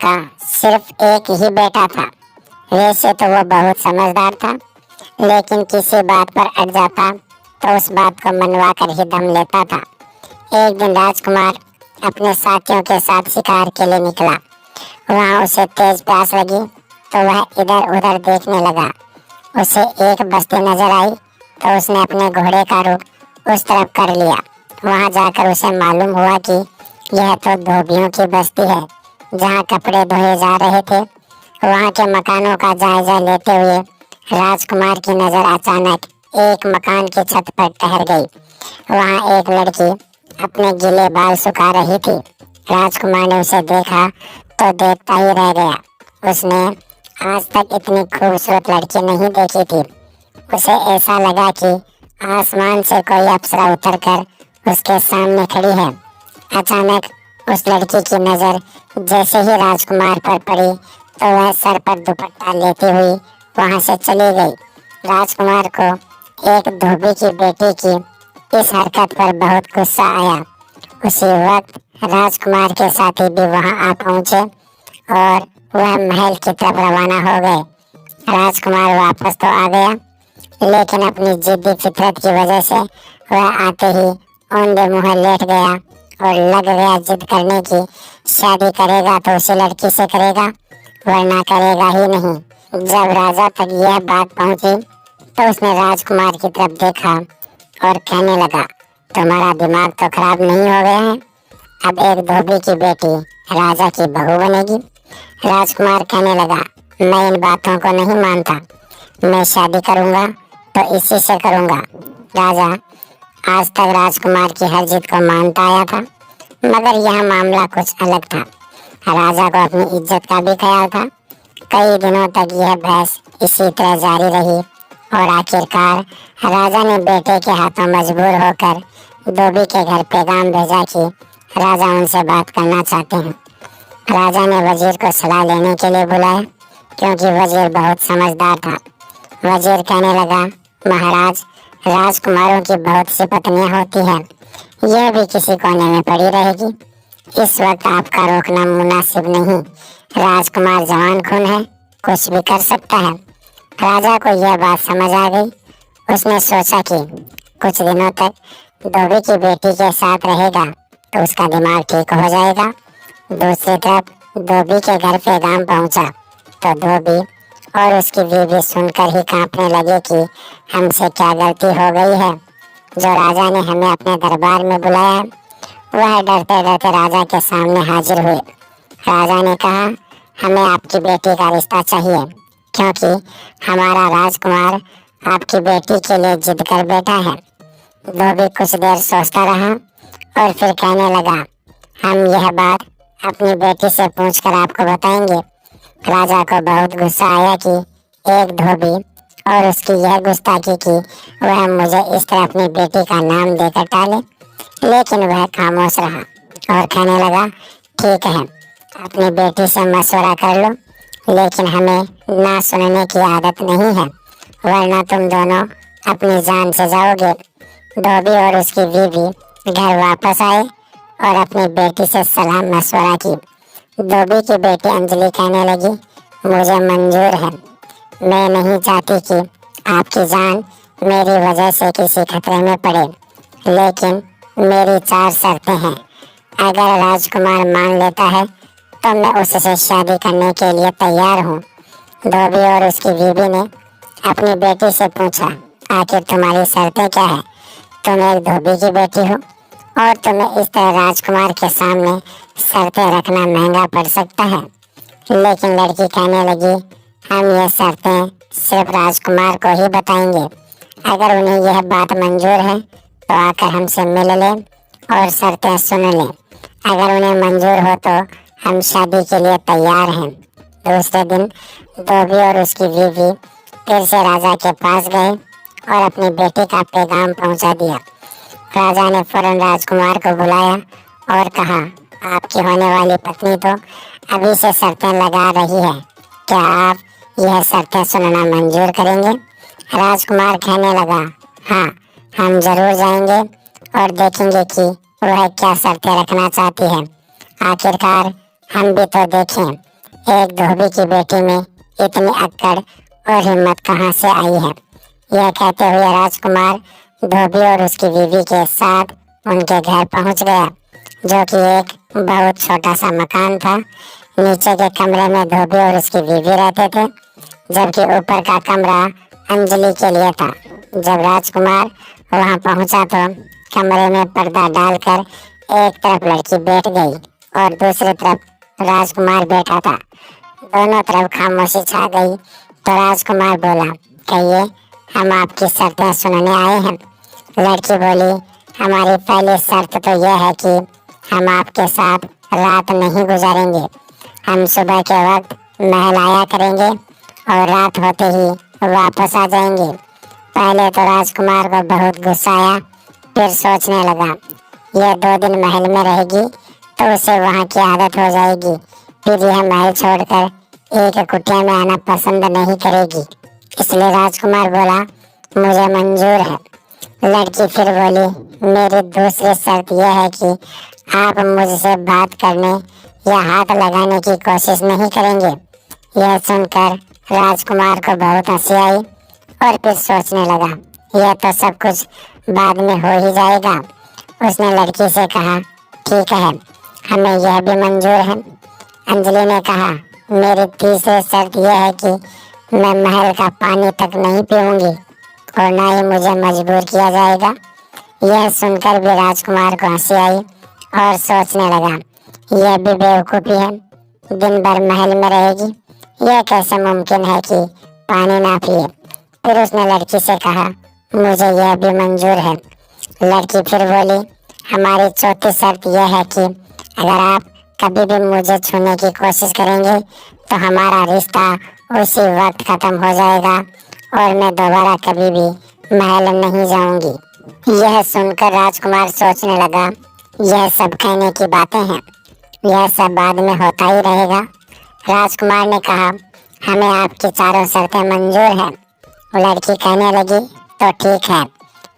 का सिर्फ एक ही बेटा था। वैसे तो वो बहुत समझदार था, लेकिन किसी बात पर अड़ जाता तो उस बात को मनवा कर ही दम लेता था। एक दिन राजकुमार अपने साथियों के साथ शिकार के लिए निकला। वहाँ उसे तेज प्यास लगी तो वह इधर उधर देखने लगा। उसे एक बस्ती नजर आई तो उसने अपने घोड़े का रुख उस तरफ कर लिया। वहाँ जाकर उसे मालूम हुआ कि यह तो धोबियों की बस्ती है, जहाँ कपड़े धोए जा रहे थे। वहाँ के मकानों का जायजा लेते हुए राजकुमार की नज़र अचानक एक मकान की छत पर ठहर गई। वहाँ एक लड़की अपने गीले बाल सुखा रही थी। राजकुमार ने उसे देखा तो देखता ही रह गया। उसने आज तक इतनी खूबसूरत लड़की नहीं देखी थी। उसे ऐसा लगा कि आसमान से कोई अप्सरा उतरकर उसके सामने खड़ी है। अचानक उस लड़की की नज़र जैसे ही राजकुमार पर पड़ी तो वह सर पर दुपट्टा लेती हुई वहाँ से चली गई। राजकुमार को एक धोबी की बेटी की इस हरकत पर बहुत गुस्सा आया। उसी वक्त राजकुमार के साथी भी वहाँ आ पहुँचे और वह महल की तरफ रवाना हो गए। राजकुमार वापस तो आ गया, लेकिन अपनी जिद्दी फितरत की वजह से वह आते ही औंधे मुँह लेट गया और लग गया जिद करने की। शादी करेगा तो उसी लड़की से करेगा, वरना करेगा ही नहीं। जब राजा तक यह बात पहुंची तो उसने राजकुमार की तरफ देखा और कहने लगा, तुम्हारा दिमाग तो खराब नहीं हो गया है? अब एक धोबी की बेटी राजा की बहू बनेगी? राजकुमार कहने लगा, मैं इन बातों को नहीं मानता। मैं शादी करूंगा तो इसी से करूंगा। राजा आज तक राजकुमार की हर जिद को मानता आया था, मगर यह मामला कुछ अलग था। राजा को अपनी इज्जत का भी ख्याल था। कई दिनों तक यह बहस इसी तरह जारी रही और आखिरकार राजा ने बेटे के हाथों मजबूर होकर धोबी के घर पैगाम भेजा कि राजा उनसे बात करना चाहते हैं। राजा ने वजीर को सलाह लेने के लिए बुलाया, क्योंकि वजीर बहुत समझदार था। वजीर कहने लगा, महाराज, राजकुमारों की बहुत सी पत्नियां होती हैं, यह भी किसी कोने में पड़ी रहेगी। इस वक्त आपका रोकना मुनासिब नहीं। राजकुमार जवान खून है, कुछ भी कर सकता है। राजा को यह बात समझ आ गई। उसने सोचा कि कुछ दिनों तक धोबी की बेटी के साथ रहेगा तो उसका दिमाग ठीक हो जाएगा। दूसरी तरफ धोबी के घर पैगाम पहुंचा तो धोबी और उसकी बीवी सुनकर ही कांपने लगे कि हमसे क्या गलती हो गई है, जो राजा ने हमें अपने दरबार में बुलाया। वह डरते डरते राजा के सामने हाजिर हुए। राजा ने कहा, हमें आपकी बेटी का रिश्ता चाहिए, क्योंकि हमारा राजकुमार आपकी बेटी के लिए जिद कर बैठा है। धोबी कुछ देर सोचता रहा और फिर कहने लगा, हम यह बात अपनी बेटी से पूछकर आपको बताएंगे। राजा को बहुत गुस्सा आया कि एक धोबी और उसकी यह गुस्ताखी की वह मुझे इस तरह अपनी बेटी का नाम देकर टाले, लेकिन वह खामोश रहा और कहने लगा, ठीक है, अपनी बेटी से मशवरा कर लो, लेकिन हमें ना सुनने की आदत नहीं है, वरना तुम दोनों अपनी जान से जाओगे। धोबी और उसकी बीवी घर वापस आए और अपनी बेटी से सलाह मशवरा की। धोबी की बेटी अंजलि कहने लगी, मुझे मंजूर है। मैं नहीं चाहती कि आपकी जान मेरी वजह से किसी खतरे में पड़े, लेकिन मेरी 4 शर्तें हैं। अगर राजकुमार मान लेता है तो मैं उससे शादी करने के लिए तैयार हूँ। धोबी और उसकी बीवी ने अपनी बेटी से पूछा, आखिर तुम्हारी शर्तें क्या है? तुम एक धोबी की बेटी हो और तुम्हें इस तरह राजकुमार के सामने शर्तें रखना महंगा पड़ सकता है। लेकिन लड़की कहने लगी, हम ये शर्तें सिर्फ राजकुमार को ही बताएंगे। अगर उन्हें यह बात मंजूर है तो आकर हमसे मिल लें और शर्तें सुन लें। अगर उन्हें मंजूर हो तो हम शादी के लिए तैयार हैं। दूसरे दिन धोबी और उसकी बीवी फिर से राजा के पास गए और अपनी बेटी का पैगाम पहुंचा दिया। राजा ने फौरन राजकुमार को बुलाया और कहा, आपकी होने वाली पत्नी तो अभी से शर्तें लगा रही है, क्या आप यह शर्तें सुनना मंजूर करेंगे? राजकुमार कहने लगा, हाँ, हम जरूर जाएंगे और देखेंगे कि वह क्या शर्तें रखना चाहती है। आखिरकार हम भी तो देखें एक धोबी की बेटी में इतनी अक्कड़ और हिम्मत कहाँ से आई है। यह कहते हुए राजकुमार धोबी और उसकी बीवी के साथ उनके घर पहुंच गया, जो कि एक बहुत छोटा सा मकान था। नीचे के कमरे में धोबी और उसकी बीवी रहते थे, जबकि ऊपर का कमरा अंजलि के लिए था। जब राजकुमार वहां पहुंचा तो कमरे में पर्दा डालकर एक तरफ लड़की बैठ गई और दूसरी तरफ राजकुमार बैठा था। दोनों तरफ खामोशी छा गई। तो राजकुमार बोला, कहिए, हम आपकी शर्तें सुनने आए हैं। लड़की बोली, हमारी पहली शर्त तो यह है कि हम आपके साथ रात नहीं गुजारेंगे। हम सुबह के वक्त महल आया करेंगे और रात होते ही वापस आ जाएंगे। पहले तो राजकुमार को बहुत गुस्सा आया, फिर सोचने लगा, यह 2 दिन महल में रहेगी तो उसे वहाँ की आदत हो जाएगी। फिर यह महल छोड़कर एक कुटिया में आना पसंद नहीं करेगी। इसलिए राजकुमार बोला, मुझे मंजूर है। लड़की फिर बोली, मेरी दूसरी शर्त यह है कि आप मुझसे बात करने या हाथ लगाने की कोशिश नहीं करेंगे। यह सुनकर राजकुमार को बहुत हंसी आई और फिर सोचने लगा, यह तो सब कुछ बाद में हो ही जाएगा। उसने लड़की से कहा, ठीक है, हमें यह भी मंजूर है। अंजलि ने कहा, मेरी तीसरी शर्त यह है कि मैं महल का पानी तक नहीं पीऊंगी और ना ही मुझे मजबूर किया जाएगा। यह सुनकर भी राजकुमार को हंसी आई और सोचने लगा, यह भी बेवकूफ़ी है, दिन भर महल में रहेगी, यह कैसे मुमकिन है कि पानी ना पिए। फिर उसने लड़की से कहा, मुझे यह भी मंजूर है। लड़की फिर बोली, हमारी चौथी शर्त यह है कि अगर आप कभी भी मुझे छूने की कोशिश करेंगे तो हमारा रिश्ता उसी वक्त खत्म हो जाएगा और मैं दोबारा कभी भी महल नहीं जाऊंगी। यह सुनकर राजकुमार सोचने लगा, यह सब कहने की बातें हैं, यह सब बाद में होता ही रहेगा। राजकुमार ने कहा, हमें आपकी चारों शर्तें मंजूर हैं। लड़की कहने लगी, तो ठीक है,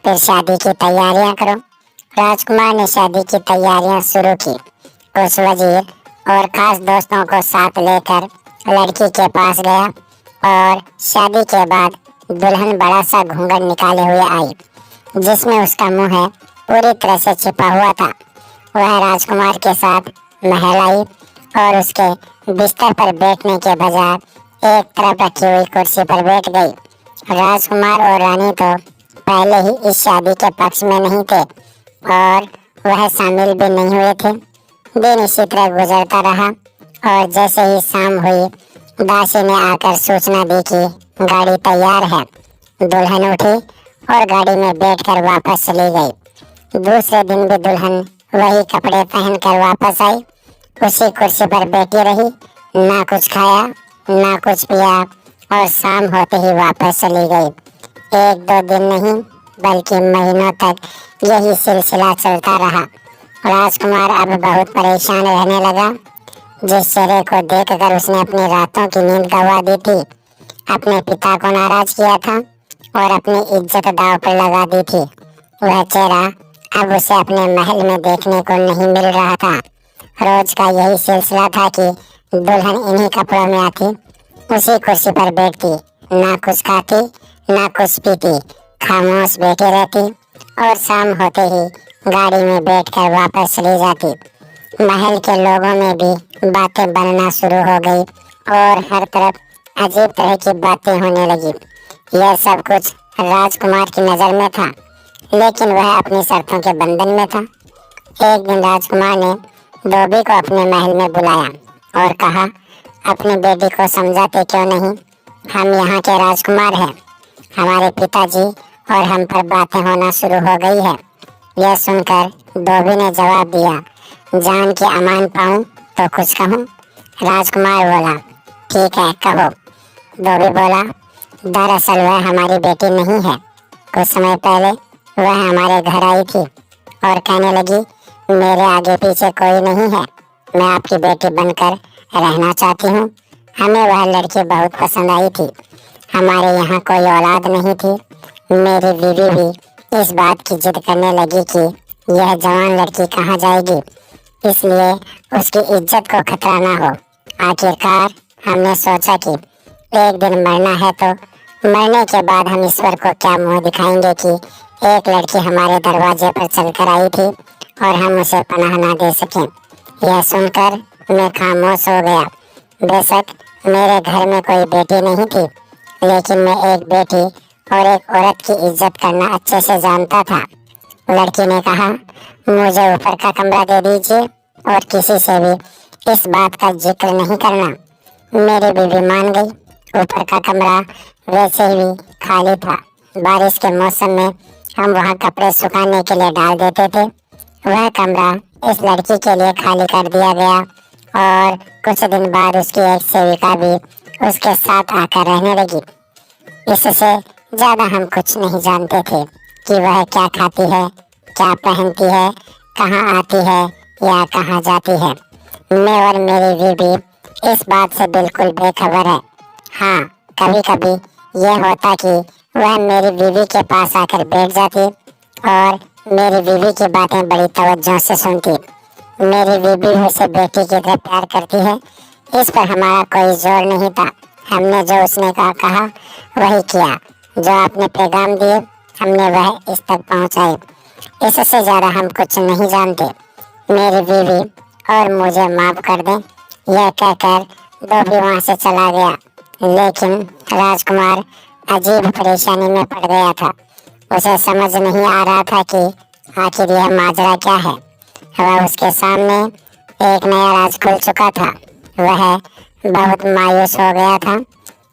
फिर शादी की तैयारियां करो। राजकुमार ने शादी की तैयारियां शुरू की। कुछ वजीर और खास दोस्तों को साथ लेकर लड़की के पास गया और शादी के बाद दुल्हन बड़ा सा घूंघट निकाले हुए आई, जिसमें उसका मुंह है पूरी तरह से छिपा हुआ था। वह राजकुमार के साथ महल आई और उसके बिस्तर पर बैठने के बजाय एक तरफ रखी हुई कुर्सी पर बैठ गई। राजकुमार और रानी तो पहले ही इस शादी के पक्ष में नहीं थे और वह शामिल भी नहीं हुए थे। दिन इसी तरह गुजरता रहा और जैसे ही शाम हुई, दासी ने आकर सूचना दी कि गाड़ी तैयार है। दुल्हन उठी और गाड़ी में बैठकर वापस चली गई। दूसरे दिन भी दुल्हन वही कपड़े पहनकर वापस आई, उसी कुर्सी पर बैठी रही, ना कुछ खाया ना कुछ पिया और शाम होते ही वापस चली गई। 1-2 दिन नहीं बल्कि महीनों तक यही सिलसिला चलता रहा। राजकुमार अब बहुत परेशान रहने लगा। जिस चेहरे को देखकर उसने अपनी रातों की नींद गंवा दी थी, अपने पिता को नाराज किया था और अपनी इज्जत दांव पर लगा दी थी, वह चेहरा अब उसे अपने महल में देखने को नहीं मिल रहा था। रोज का यही सिलसिला था कि दुल्हन इन्हीं कपड़ों में आती, उसी कुर्सी पर बैठती, ना कुछ खाती ना कुछ पीती, खामोश बैठी रहती और शाम होते ही गाड़ी में बैठकर वापस चली जाती। महल के लोगों में भी बातें बनना शुरू हो गई और हर तरफ अजीब तरह की बातें होने लगी। यह सब कुछ राजकुमार की नज़र में था, लेकिन वह अपनी शर्तों के बंधन में था। एक दिन राजकुमार ने धोबी को अपने महल में बुलाया और कहा, अपनी बेटी को समझाते क्यों नहीं, हम यहाँ के राजकुमार हैं, हमारे पिताजी और हम पर बातें होना शुरू हो गई है। यह सुनकर धोबी ने जवाब दिया, जान के अमान पाऊँ तो कुछ कहूँ। राजकुमार बोला, ठीक है, कहो। धोबी बोला, दरअसल वह हमारी बेटी नहीं है। कुछ समय पहले वह हमारे घर आई थी और कहने लगी, मेरे आगे पीछे कोई नहीं है, मैं आपकी बेटी बनकर रहना चाहती हूँ। हमें वह लड़की बहुत पसंद आई थी। हमारे यहाँ कोई औलाद नहीं थी। मेरी बीवी भी इस बात की जिद करने लगी कि यह जवान लड़की कहाँ जाएगी, इसलिए उसकी इज्जत को खतरा ना हो आखिरकार हमने सोचा कि एक दिन मरना है तो मरने के बाद हम ईश्वर को क्या मुंह दिखाएंगे कि एक लड़की हमारे दरवाजे पर चलकर आई थी और हम उसे पनाह ना दे सके। यह सुनकर मैं खामोश हो गया। बेशक मेरे घर में कोई बेटी नहीं थी, लेकिन मैं एक बेटी और एक औरत की इज्जत करना अच्छे से जानता था। लड़की ने कहा, मुझे ऊपर का कमरा दे दीजिए और किसी से भी इस बात का जिक्र नहीं करना। मेरी बीवी मान गई। ऊपर का कमरा वैसे ही खाली था। बारिश के मौसम में हम वहाँ कपड़े सुखाने के लिए डाल देते थे। वह कमरा इस लड़की के लिए खाली कर दिया गया और कुछ दिन बाद उसकी एक सेविका भी उसके साथ आकर रहने लगी। इससे ज़्यादा हम कुछ नहीं जानते थे कि वह क्या खाती है, क्या पहनती है, कहाँ आती है या कहाँ जाती है। मैं और मेरी बीवी इस बात से बिल्कुल बेखबर है। हाँ, कभी कभी यह होता कि वह मेरी बीवी के पास आकर बैठ जाती और मेरी बीवी की बातें बड़ी तवज्जो से सुनती। मेरी बीवी उसे बेटी की तरह प्यार करती है। इस पर हमारा कोई जोर नहीं था। हमने जो उसने कहा वही किया। जो आपने पैगाम दिए हमने वह इस तक पहुंचाए। इससे ज़्यादा हम कुछ नहीं जानते। मेरी बीवी और मुझे माफ़ कर दें, यह कहकर धोबी वहाँ से चला गया। लेकिन राजकुमार अजीब परेशानी में पड़ गया था। उसे समझ नहीं आ रहा था कि आखिर यह माजरा क्या है। वह उसके सामने एक नया राज खुल चुका था। वह बहुत मायूस हो गया था,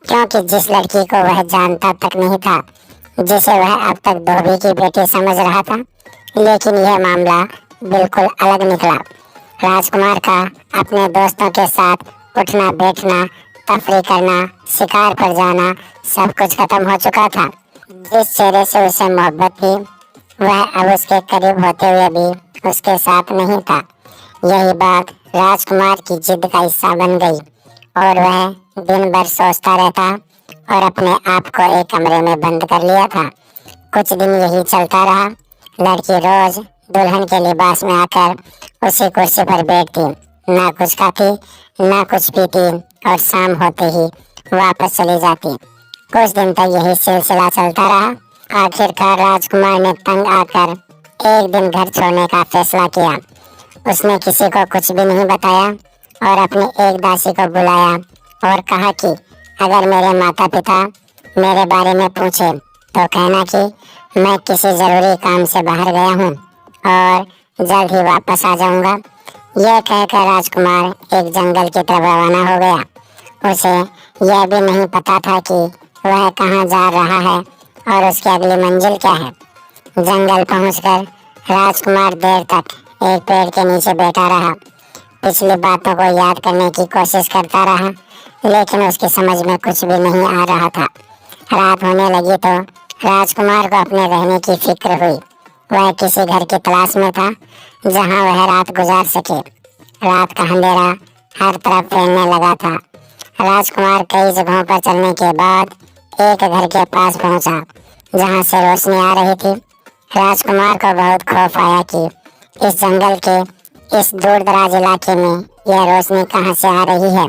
क्योंकि जिस लड़की को वह जानता तक नहीं था, जिसे वह अब तक धोबी की बेटी समझ रहा था, लेकिन यह मामला बिल्कुल अलग निकला। राजकुमार का अपने दोस्तों के साथ उठना बैठना, तफरी करना, शिकार पर जाना, सब कुछ खत्म हो चुका था। जिस चेहरे से उसे मोहब्बत थी, वह अब उसके करीब होते हुए भी उसके साथ नहीं था। यही बात राजकुमार की जिद का हिस्सा बन गई और वह दिन भर सोचता रहता और अपने आप को एक कमरे में बंद कर लिया था। कुछ दिन यही चलता रहा। लड़की रोज दुल्हन के लिबास में आकर उसी कुर्सी पर बैठती, ना कुछ खाती ना कुछ पीती और शाम होते ही वापस चली जाती। कुछ दिन तक यही सिलसिला चलता रहा। आखिरकार राजकुमार ने तंग आकर एक दिन घर छोड़ने का फैसला किया। उसने किसी को कुछ भी नहीं बताया और अपनी एक दासी को बुलाया और कहा कि अगर मेरे माता पिता मेरे बारे में पूछे तो कहना कि मैं किसी ज़रूरी काम से बाहर गया हूँ और जल्द ही वापस आ जाऊँगा। यह कहकर राजकुमार एक जंगल की तरफ रवाना हो गया। उसे यह भी नहीं पता था कि वह कहाँ जा रहा है और उसकी अगली मंजिल क्या है। जंगल पहुंचकर राजकुमार देर तक एक पेड़ के नीचे बैठा रहा। पिछली बातों को याद करने की कोशिश करता रहा, लेकिन उसकी समझ में कुछ भी नहीं आ रहा था। रात होने लगी तो राजकुमार को अपने रहने की फिक्र हुई। वह किसी घर की तलाश में था जहां वह रात गुजार सके। रात का अंधेरा हर तरफ फैलने लगा था। राजकुमार कई जगहों पर चलने के बाद एक घर के पास पहुंचा जहां से रोशनी आ रही थी। राजकुमार को बहुत खौफ आया कि इस जंगल के इस दूर दराज इलाके में यह रोशनी कहां से आ रही है।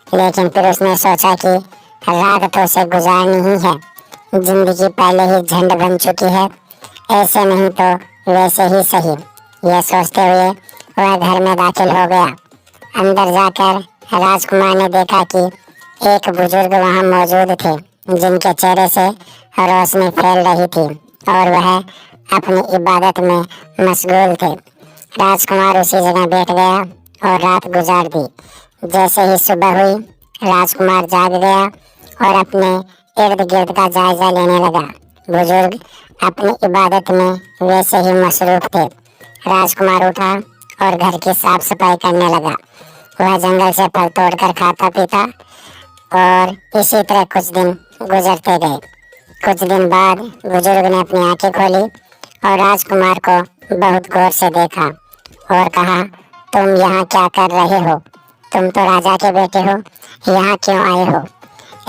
लेकिन फिर उसने सोचा कि रात तो उसे गुजारनी ही है। जिंदगी पहले ही झंड बन चुकी है, ऐसे नहीं तो वैसे ही सही। यह सोचते हुए वह घर में दाखिल हो गया। अंदर जाकर राजकुमार ने देखा कि एक बुजुर्ग वहां मौजूद थे, जिनके चेहरे से रोशनी फैल रही थी और वह अपनी इबादत में मशगूल थे। राजकुमार उसी जगह बैठ गया और रात गुजार दी। जैसे ही सुबह हुई, राजकुमार जाग गया और अपने इर्द गिर्द का जायजा लेने लगा। बुजुर्ग अपनी इबादत में वैसे ही मसरूफ थे। राजकुमार उठा और घर की साफ सफाई करने लगा। वह जंगल से फल तोड़कर खाता पीता और इसी तरह कुछ दिन गुजरते गए। कुछ दिन बाद बुजुर्ग ने अपनी आंखें खोली और राजकुमार को बहुत गौर से देखा और कहा, तुम यहाँ क्या कर रहे हो? तुम तो राजा के बेटे हो, यहाँ क्यों आए हो?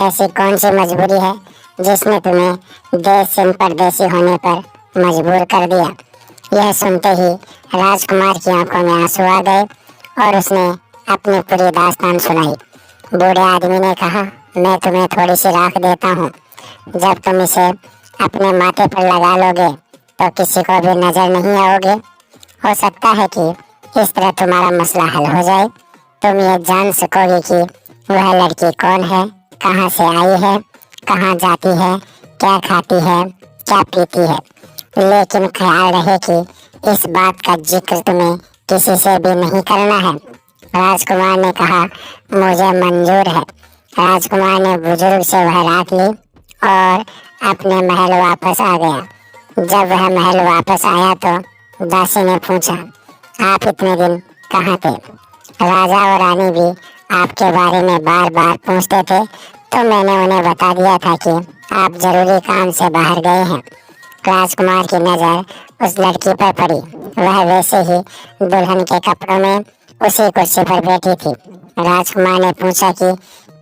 ऐसी कौन सी मजबूरी है जिसने तुम्हें देश से परदेसी होने पर मजबूर कर दिया? यह सुनते ही राजकुमार की आंखों में आंसू आ गए और उसने अपनी पूरी दास्तान सुनाई। बूढ़े आदमी ने कहा, मैं तुम्हें थोड़ी सी राख देता हूँ। जब तुम इसे अपने माथे पर लगा लोगे तो किसी को भी नजर नहीं आओगे। हो सकता है कि इस तरह तुम्हारा मसला हल हो जाए। तुम ये जान सकोगे कि वह लड़की कौन है, कहाँ से आई है, कहाँ जाती है, क्या खाती है, क्या पीती है। लेकिन ख्याल रहे कि इस बात का जिक्र तुम्हें किसी से भी नहीं करना है। राजकुमार ने कहा, मुझे मंजूर है। राजकुमार ने बुजुर्ग से वह राख ली और अपने महल वापस आ गया। जब वह महल वापस आया तो दासी ने पूछा, आप इतने दिन कहाँ थे? राजा और रानी भी आपके बारे में बार बार पूछते थे, तो मैंने उन्हें बता दिया था कि आप जरूरी काम से बाहर गए हैं। राजकुमार की नज़र उस लड़की पर पड़ी। वह वैसे ही दुल्हन के कपड़ों में उसी कुर्सी पर बैठी थी। राजकुमार ने पूछा कि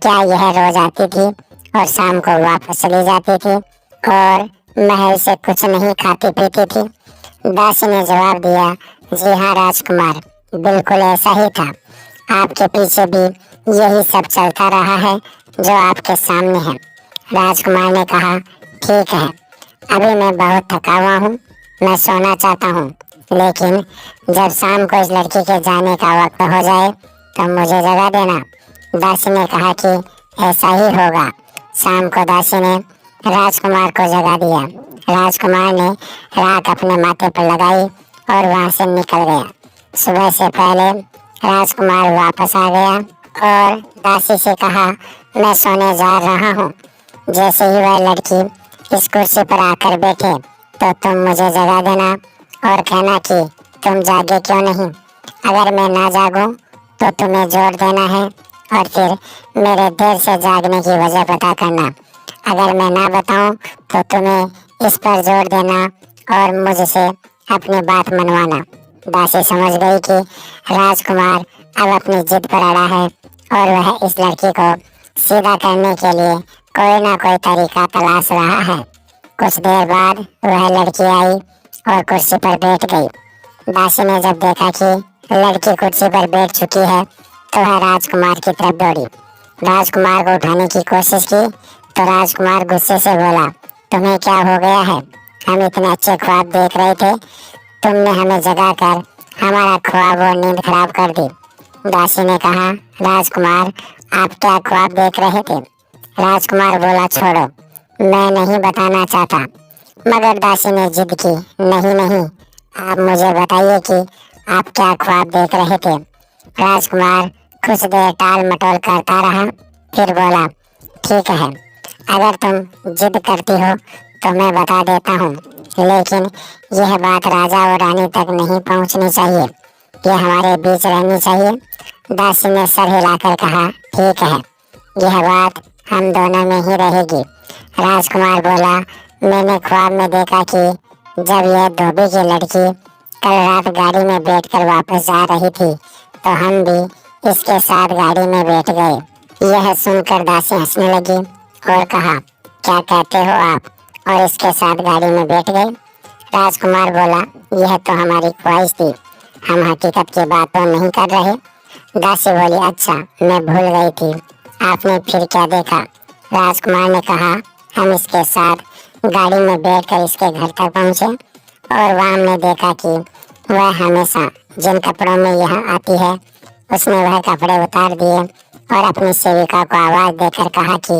क्या यह रोज आती थी और शाम को वापस चली जाती थी और महल से कुछ नहीं खाती पीती थी? दासी ने जवाब दिया, जी हाँ राजकुमार, बिल्कुल ऐसा ही था। आपके पीछे भी यही सब चलता रहा है जो आपके सामने है। राजकुमार ने कहा, ठीक है, अभी मैं बहुत थका हुआ हूँ, मैं सोना चाहता हूँ, लेकिन जब शाम को इस लड़की के जाने का वक्त हो जाए तो मुझे जगा देना। दासी ने कहा कि ऐसा ही होगा। शाम को दासी ने राजकुमार को जगा दिया। राजकुमार ने राख अपने माथे पर लगाई और वहाँ से निकल गया। सुबह से पहले राजकुमार वापस आ गया और दासी से कहा, मैं सोने जा रहा हूँ। जैसे ही वह लड़की इस कुर्सी पर आकर बैठे तो तुम मुझे जगा देना और कहना कि तुम जागे क्यों नहीं। अगर मैं ना जागूं तो तुम्हें जोर देना है और फिर मेरे देर से जागने की वजह पता करना। अगर मैं ना बताऊं तो तुम्हें इस पर जोर देना और मुझसे अपनी बात मनवाना। दासी समझ गई कि राजकुमार अब अपनी जिद पर अड़ा है और वह इस लड़की को सीधा करने के लिए कोई ना कोई तरीका तलाश रहा है। कुछ देर बाद वह लड़की आई और कुर्सी पर बैठ गई। दासी ने जब देखा कि लड़की कुर्सी पर बैठ चुकी है तो वह राजकुमार की तरफ दौड़ी। राजकुमार को उठाने की कोशिश की तो राजकुमार गुस्से से बोला, तुम्हें क्या हो गया है? हम इतने अच्छे ख्वाब देख रहे थे, तुमने हमें जगाकर हमारा ख्वाब और नींद खराब कर दी। दासी ने कहा, राजकुमार आप क्या ख्वाब देख रहे थे? राजकुमार बोला, छोड़ो, मैं नहीं बताना चाहता। मगर दासी ने जिद की, नहीं नहीं, आप मुझे बताइए कि आप क्या ख्वाब देख रहे थे। राजकुमार कुछ देर टाल मटोल करता रहा, फिर बोला, ठीक है, अगर तुम जिद करती हो तो मैं बता देता हूँ, लेकिन यह बात राजा और रानी तक नहीं पहुँचनी चाहिए, यह हमारे बीच रहनी चाहिए। दासी ने सर हिलाकर कहा, ठीक है, यह बात हम दोनों में ही रहेगी। राजकुमार बोला, मैंने ख्वाब में देखा कि जब यह धोबी की लड़की कल रात गाड़ी में बैठकर वापस जा रही थी तो हम भी इसके साथ गाड़ी में बैठ गए। यह सुनकर दासी हंसने लगी और कहा, क्या कहते हो आप, और इसके साथ गाड़ी में बैठ गए? राजकुमार बोला, यह तो हमारी ख्वाहिश थी, हम हकीकत की बात तो नहीं कर रहे। दासी बोली, अच्छा, मैं भूल गई थी, आपने फिर क्या देखा? राजकुमार ने कहा, हम इसके साथ गाड़ी में बैठकर इसके घर तक पहुंचे और वहाँ हमने देखा कि वह हमेशा जिन कपड़ों में यहाँ आती है उसने वह कपड़े उतार दिए और अपनी सेविका को आवाज़ देकर कहा कि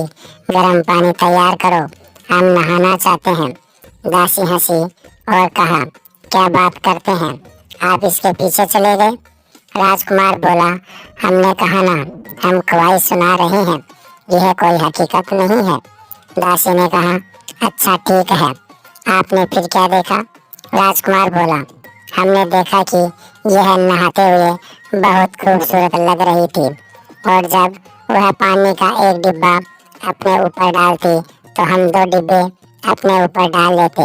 गर्म पानी तैयार करो, हम नहाना चाहते हैं। दासी हंसी और कहा, क्या बात करते हैं, आप इसके पीछे चले गए? राजकुमार बोला, हमने कहा ना, हम ख्वाहिश सुना रहे हैं, यह कोई हकीकत नहीं है। दासी ने कहा, अच्छा ठीक है, आपने फिर क्या देखा? राजकुमार बोला, हमने देखा कि यह नहाते हुए बहुत खूबसूरत लग रही थी और जब वह पानी का एक डिब्बा अपने ऊपर डालती तो हम 2 डिब्बे अपने ऊपर डाल लेते।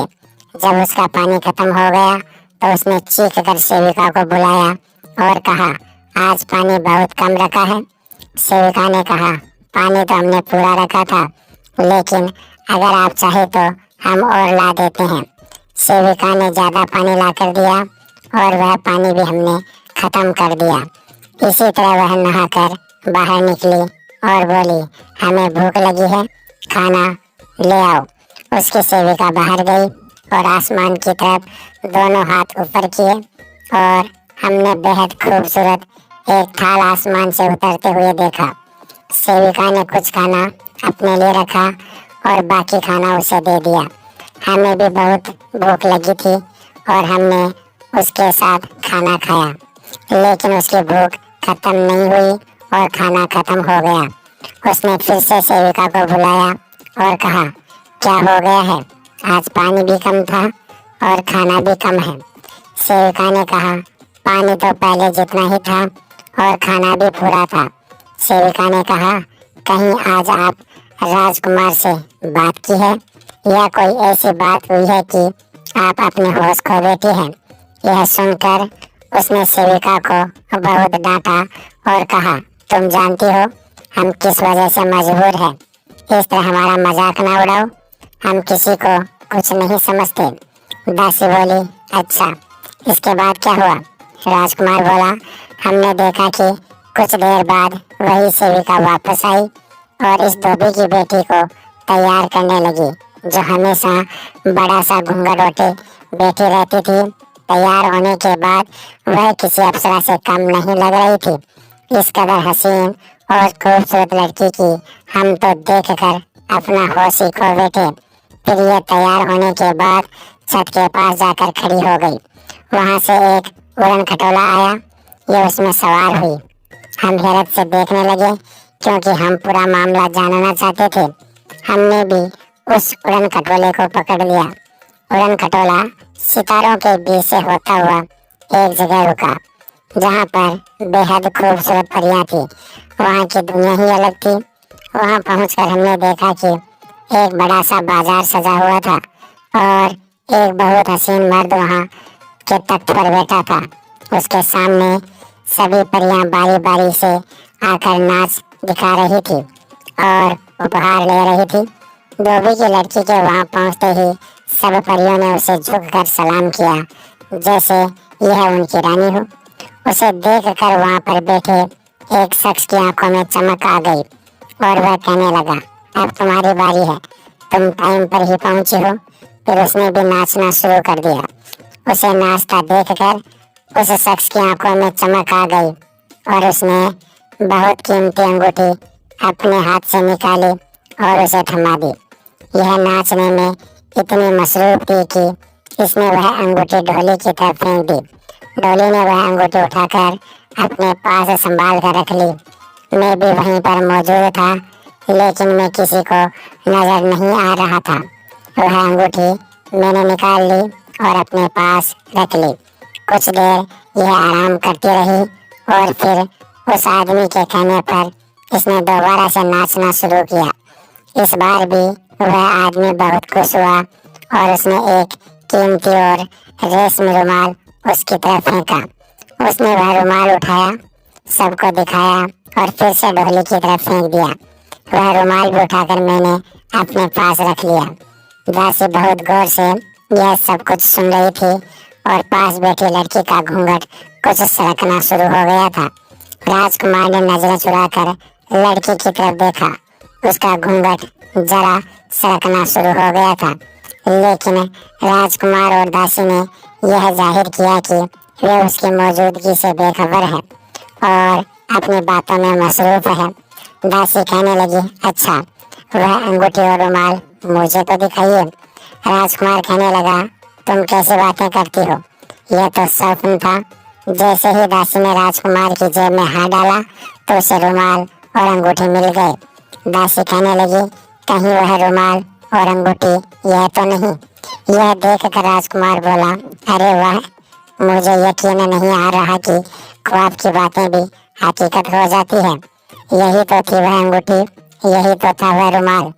जब उसका पानी खत्म हो गया तो उसने चीख कर सेविका को बुलाया और कहा, आज पानी बहुत कम रखा है। सेविका ने कहा, पानी तो हमने पूरा रखा था, लेकिन अगर आप चाहे तो हम और ला देते हैं। सेविका ने ज़्यादा पानी ला कर दिया और वह पानी भी हमने ख़त्म कर दिया। इसी तरह वह नहाकर बाहर निकली और बोली, हमें भूख लगी है, खाना ले आओ। उसकी सेविका बाहर गई और आसमान की तरफ दोनों हाथ ऊपर किए और हमने बेहद खूबसूरत एक थाल आसमान से उतरते हुए देखा। सेविका ने कुछ खाना अपने लिए रखा और बाकी खाना उसे दे दिया। हमें भी बहुत भूख लगी थी और हमने उसके साथ खाना खाया, लेकिन उसकी भूख खत्म नहीं हुई और खाना खत्म हो गया। उसने फिर से सेविका को बुलाया और कहा, क्या हो गया है? आज पानी भी कम था और खाना भी कम है। सेविका ने कहा, पानी तो पहले जितना ही था और खाना भी पूरा था। सेविका ने कहा, कहीं आज आप राजकुमार से बात की है या कोई ऐसी बात हुई है कि आप अपने होश खो बैठी हैं? यह सुनकर उसने सेविका को बहुत डांटा और कहा, तुम जानती हो हम किस वजह से मजबूर हैं। इस तरह हमारा मजाक ना उड़ाओ, हम किसी को कुछ नहीं समझते। दासी बोली, अच्छा, इसके बाद क्या हुआ? राजकुमार बोला, हमने देखा कि कुछ देर बाद वही सेविका वापस आई और इस धोबी की बेटी को तैयार करने लगी, जो हमेशा बड़ा सा घूंघट ओढ़े बैठी रहती थी। तैयार होने के बाद वह किसी अप्सरा से कम नहीं लग रही थी। इस कदर हसीन और खूबसूरत लड़की की हम तो देखकर अपना होश ही खो बैठे। फिर यह तैयार होने के बाद छत के पास जाकर खड़ी हो गई। वहां से एक उड़न खटोला आया, ये उसमें सवार हुई। हम हैरत से देखने लगे क्योंकि हम पूरा मामला जानना चाहते थे। हमने भी उस उड़न खटोले को पकड़ लिया। उड़न खटोला सितारों के बीच से होता हुआ एक जगह रुका जहाँ पर बेहद खूबसूरत परियां थी। वहाँ की दुनिया ही अलग थी। वहाँ पहुंचकर हमने देखा कि एक बड़ा सा बाजार सजा हुआ था और एक बहुत हसीन मर्द वहाँ के तख्त पर बैठा था। उसके सामने सभी परियां बारी बारी से आकर नाच दिखा रही थी और उपहार ले रही थी। धोबी की लड़की के वहाँ पहुँचते ही सब परियों ने उसे झुककर सलाम किया, जैसे यह उनकी रानी हो। उसे देखकर वहाँ पर बैठे एक शख्स की आंखों में चमक आ गई और वह कहने लगा, अब तुम्हारी बारी है, तुम टाइम पर ही पहुंची हो। फिर उसने भी नाचना शुरू कर दिया। उसे नाचता देखकर उस शख्स की आंखों में चमक आ गई और उसने बहुत कीमती अंगूठी अपने हाथ से निकाली और उसे थमा दी। यह नाचने में इतनी मसरूफ थी कि इसने वह अंगूठी ढोली की तरफ फेंक दी। ढोली ने वह अंगूठी उठाकर अपने पास संभाल कर रख ली। मैं भी वहीं पर मौजूद था, लेकिन मैं किसी को नजर नहीं आ रहा था। वह अंगूठी मैंने निकाल ली और अपने पास रख ली। कुछ देर यह आराम करती रही और फिर उस आदमी के कहने पर इसने दोबारा से नाचना शुरू किया। इस बार भी वह आदमी बहुत खुश हुआ और उसने एक कीमती और रेशमी रुमाल उसकी तरफ फेंका। उसने वह रुमाल उठाया, सबको दिखाया और फिर से ढोली की तरफ फेंक दिया। वह रुमाल भी उठाकर मैंने अपने पास रख लिया। दासी बहुत गौर से यह सब कुछ सुन रही थी और पास बैठी लड़की का घूंघट कुछ सरकना शुरू हो गया था। राजकुमार ने नजरें चुराकर लड़की की तरफ देखा। उसका घूंघट जरा सरकना शुरू हो गया था, लेकिन राजकुमार और दासी ने यह जाहिर किया कि वे उसकी मौजूदगी से बेखबर है और अपनी बातों में मसरूफ है। दासी कहने लगी, अच्छा, वह अंगूठी और रुमाल मुझे तो दिखाइए। राजकुमार कहने लगा, तुम कैसी बातें करती हो, यह तो स्वप्न था। जैसे ही दासी ने राजकुमार की जेब में हाथ डाला तो उसे रुमाल और अंगूठी मिल गए। दासी कहने लगी, कहीं वह रुमाल और अंगूठी यह तो नहीं। यह देखकर राजकुमार बोला, अरे वाह, मुझे यकीन नहीं आ रहा कि ख्वाब की बातें भी हकीकत हो जाती है। यही तो थी वह अंगूठी, यही तो था वह रुमाल।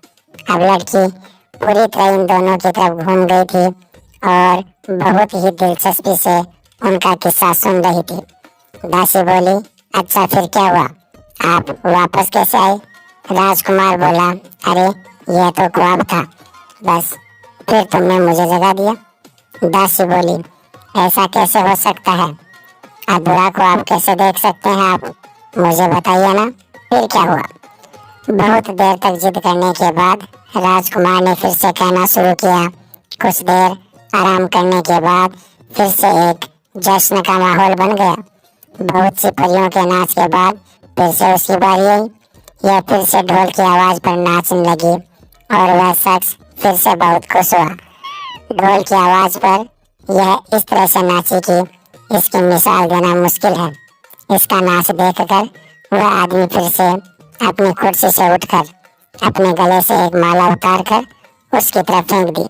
अब लड़की पूरी तरह इन दोनों की तरफ घूम गई थी और बहुत ही दिलचस्पी से उनका किस्सा सुन रही थी। दासी बोली, अच्छा, फिर क्या हुआ, आप वापस कैसे आए? राजकुमार बोला, अरे यह तो ख्वाब था, बस फिर तुमने मुझे जगा दिया। दासी बोली, ऐसा कैसे हो सकता है? अधूरा ख्वाब कैसे देख सकते हैं आप? मुझे बताइए ना, फिर क्या हुआ? बहुत देर तक जिद करने के बाद राजकुमार ने फिर से कहना शुरू किया। कुछ देर आराम करने के बाद फिर से एक जश्न का माहौल बन गया। बहुत सी परियों के नाच के बाद फिर से उसकी बारी आई। यह फिर से ढोल की आवाज पर नाचने लगी और वह शख्स फिर से बहुत खुश हुआ। ढोल की आवाज पर यह इस तरह से नाची कि इसकी मिसाल देना मुश्किल है। इसका नाच देखकर वह आदमी फिर से अपनी कुर्सी से उठकर अपने गले से एक माला उतारकर उसकी तरफ फेंक दी।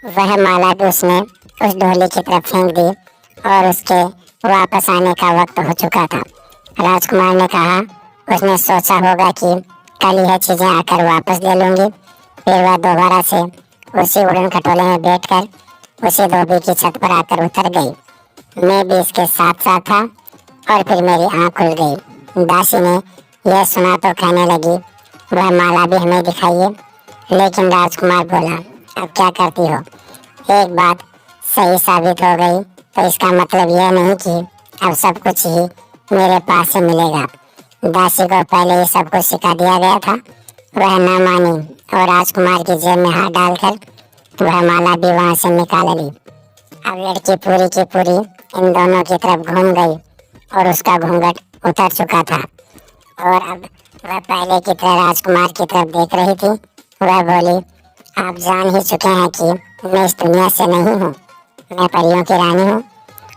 वह माला भी उसने उस ढोली की तरफ फेंक दी और उसके वापस आने का वक्त हो चुका था। राजकुमार ने कहा, उसने सोचा होगा कि कल यह चीजें आकर वापस ले लूंगी। फिर वह दोबारा से उसी उड़न खटोले में बैठकर उसी धोबी की छत पर आकर उतर गई। मैं भी इसके साथ साथ था और फिर मेरी आंख खुल गई। दासी ने यह सुना तो कहने लगी, वह माला भी हमें दिखाइए। लेकिन राजकुमार बोला, अब क्या करती हो? एक बात सही साबित हो गई तो इसका मतलब यह नहीं कि अब सब कुछ ही मेरे पास से मिलेगा। दासी को पहले ही सब कुछ सिखा दिया गया था। वह न मानी और राजकुमार की जेब में हाथ डालकर वह माला भी वहां से निकाल ली। अब लड़की पूरी की पूरी इन दोनों की तरफ घूम गई और उसका घूंघट उतर चुका था और अब वह पहले की तरह राजकुमार की तरफ देख रही थी। वह बोली, आप जान ही चुके हैं कि मैं इस दुनिया से नहीं हूँ। मैं परियों की रानी हूँ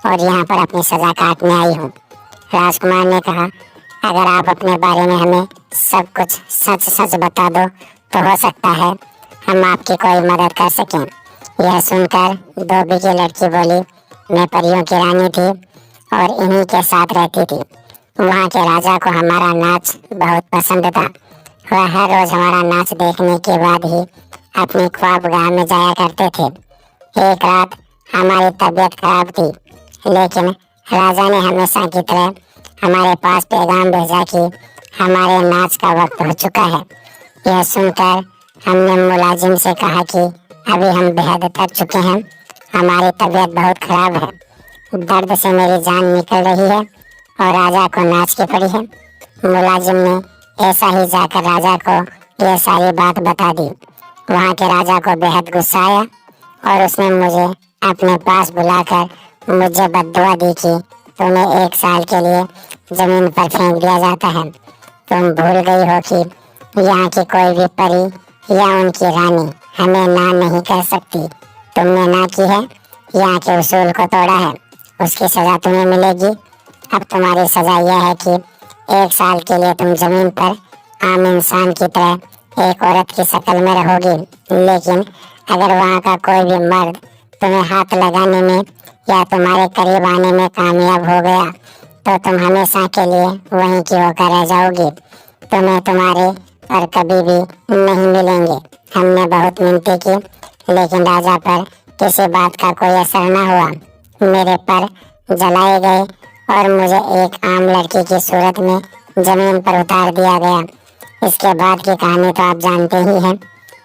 और यहाँ पर अपनी सजा काटने आई हूँ। राजकुमार ने कहा, अगर आप अपने बारे में हमें सब कुछ सच सच बता दो तो हो सकता है हम आपकी कोई मदद कर सकें। यह सुनकर धोबी की लड़की बोली, मैं परियों की रानी थी और इन्हीं के साथ रहती थी। वहाँ के राजा को हमारा नाच बहुत पसंद था। वह हर रोज हमारा नाच देखने के बाद ही अपनी ख्वाबगाह में जाया करते थे। एक रात हमारी तबीयत खराब थी, लेकिन राजा ने हमेशा की तरह हमारे पास पैगाम भेजा कि हमारे नाच का वक्त हो चुका है। यह सुनकर हमने मुलाजिम से कहा कि अभी हम बेहद थक चुके हैं, हमारी तबीयत बहुत खराब है, दर्द से मेरी जान निकल रही है और राजा को नाच की पड़ी है। मुलाजिम ने ऐसा ही जाकर राजा को यह सारी बात बता दी। वहाँ के राजा को बेहद गुस्सा आया और उसने मुझे अपने पास बुलाकर मुझे बद्दुआ दी कि तुम्हें 1 साल के लिए जमीन पर फेंक दिया जाता है। तुम भूल गई हो कि यहाँ की कोई भी परी या उनकी रानी हमें ना नहीं कर सकती। तुमने ना की है, यहाँ के उसूल को तोड़ा है, उसकी सजा तुम्हें मिलेगी। अब तुम्हारी सजा यह है कि 1 साल के लिए तुम जमीन पर आम इंसान की तरह एक औरत की शक्ल में रहोगी। लेकिन अगर वहाँ का कोई भी मर्द तुम्हें हाथ लगाने में या तुम्हारे करीब आने में कामयाब हो गया तो तुम हमेशा के लिए वहीं की होकर रह जाओगी। तुम्हें तुम्हारे पर कभी भी नहीं मिलेंगे। हमने बहुत मिन्नतें की, लेकिन राजा पर किसी बात का कोई असर न हुआ। मेरे पर जलाए गए और मुझे एक आम लड़की की सूरत में जमीन पर उतार दिया गया। इसके बाद की कहानी तो आप जानते ही हैं।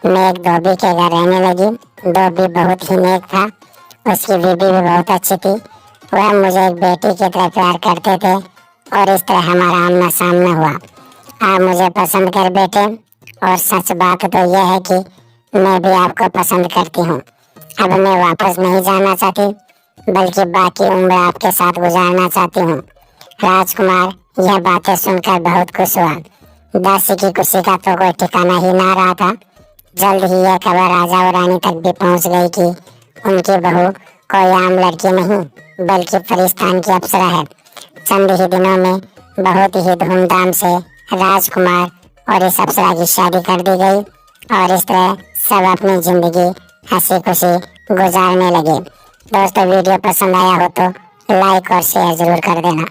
मैं एक धोबी के घर रहने लगी। धोबी बहुत ही नेक था, उसकी बीवी भी बहुत अच्छी थी। वह मुझे एक बेटी की तरह प्यार करते थे और इस तरह हमारा आमना सामना हुआ। आप मुझे पसंद कर बैठे और सच बात तो यह है कि मैं भी आपको पसंद करती हूँ। अब मैं वापस नहीं जाना चाहती, बल्कि बाकी उम्र आपके साथ गुजारना चाहती हूँ। राजकुमार यह बातें सुनकर बहुत खुश हुआ। दासी की खुशी का तो कोई ठिकाना ही ना रहा था। जल्द ही यह खबर राजा और रानी तक भी पहुँच गई कि उनकी बहू कोई आम लड़की नहीं बल्कि फरिश्तान की अप्सरा है। चंद ही दिनों में बहुत ही धूमधाम से राजकुमार और इस अप्सरा की शादी कर दी गई और इस तरह सब अपनी जिंदगी हंसी खुशी गुजारने लगे। दोस्तों, वीडियो पसंद आया हो तो लाइक और शेयर जरूर कर देना।